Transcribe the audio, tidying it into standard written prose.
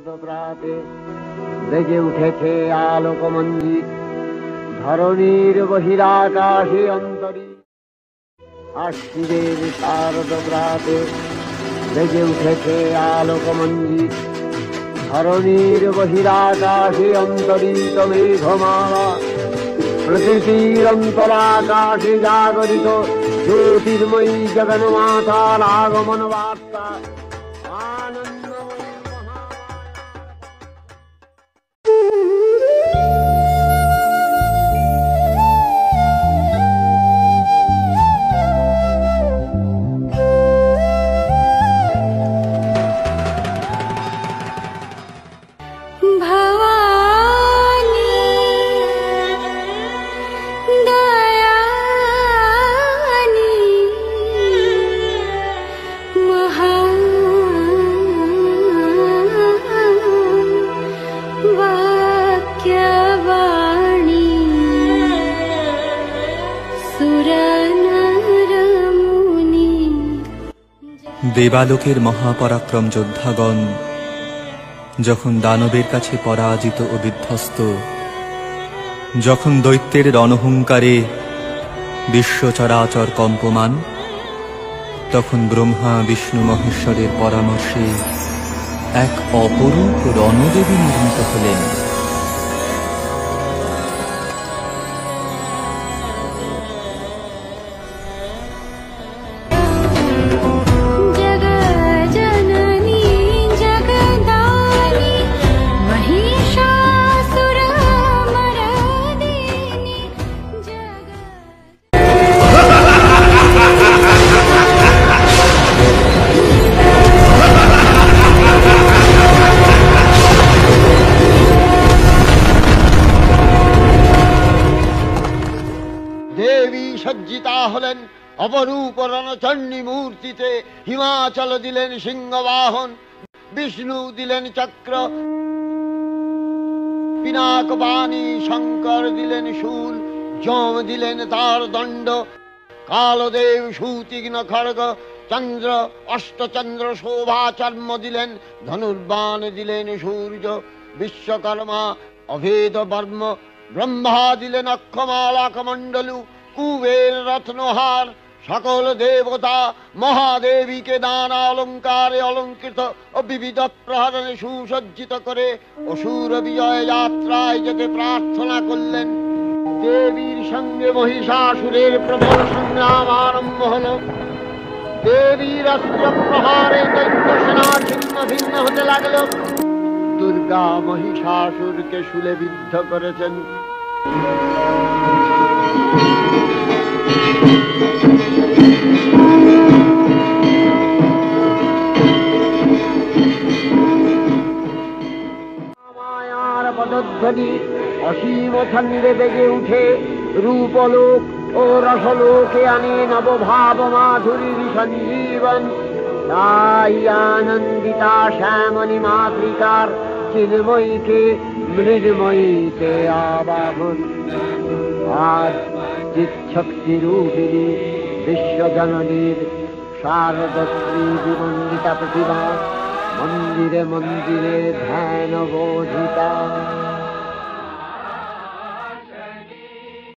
শারদ প্রাতে বেজে উঠেছে আলোক মঞ্জিত, ধরণীর বহিরাকাশে অন্তরী। আশ্বিনের শারদ প্রাতে বেজে উঠেছে আলোক মঞ্জিত, ধরণীর বহিরাকাশে অন্তরিত মেঘমালা। প্রকৃতির অন্তরাকাশে জাগরিত জ্যোতির্ময়ী জগন্মাতার আগমন বার্তা। দেবালোকের মহাপরাক্রম যোদ্ধাগণ যখন দানবের কাছে পরাজিত ও বিধ্বস্ত, যখন দৈত্যের রণহুঙ্কারে বিশ্ব চরাচর কম্পমান, তখন ব্রহ্মা বিষ্ণু মহেশ্বরের পরামর্শে এক অপরূপ রণদেবী নির্মিত হলেন। দেবী সজ্জিতা হলেন অপরূপ রণচণ্ডী মূর্তিতে। হিমাচল দিলেন সিংহবাহন, বিষ্ণু দিলেন চক্র, পিনাক বাণী, শঙ্কর দিলেন শূল, যম দিলেন তার দণ্ড, কালদেব সুতীক্ষ্ণ খড়গ, চন্দ্র অষ্টচন্দ্র শোভা চর্ম দিলেন, ধনুর্বাণ দিলেন সূর্য, বিশ্বকর্মা অভেদ বর্ম, ব্রহ্মা দিলেন অক্ষমালা কমণ্ডলু, কুবের রত্নহার। সকল দেবতা মহাদেবীকে নানা অলঙ্কারে অলঙ্কৃত ও বিবিধ প্রহরণে সুসজ্জিত করে অসুর বিজয় যাত্রায় যেতে প্রার্থনা করলেন। দেবীর সঙ্গে মহিষাসুরের প্রবল সংগ্রাম আরম্ভ হল। দেবীর অস্ত্র প্রহারে দৈত্য সেনা ছিন্ন ভিন্ন হতে লাগল। দুর্গা মহিষাসুরকে শূলে বিদ্ধ করেছেন। মায়ার পদধ্বনি অসীম ছন্দে বেজে উঠে রূপলোক ও রসলোকে আনে নবভাব মাধুরীর সঞ্জীবন। তাই আনন্দিতা শ্যামণী মাতৃকার চিন্ময়ীকে মৃন্ময়ীতে আবাহন। আজ চিৎশক্তি রূপিণী বিশ্বজননীর শারদশ্রী বিমণ্ডিতা প্রতিমা মন্দিরে মন্দিরে ধ্যান বোধিতা।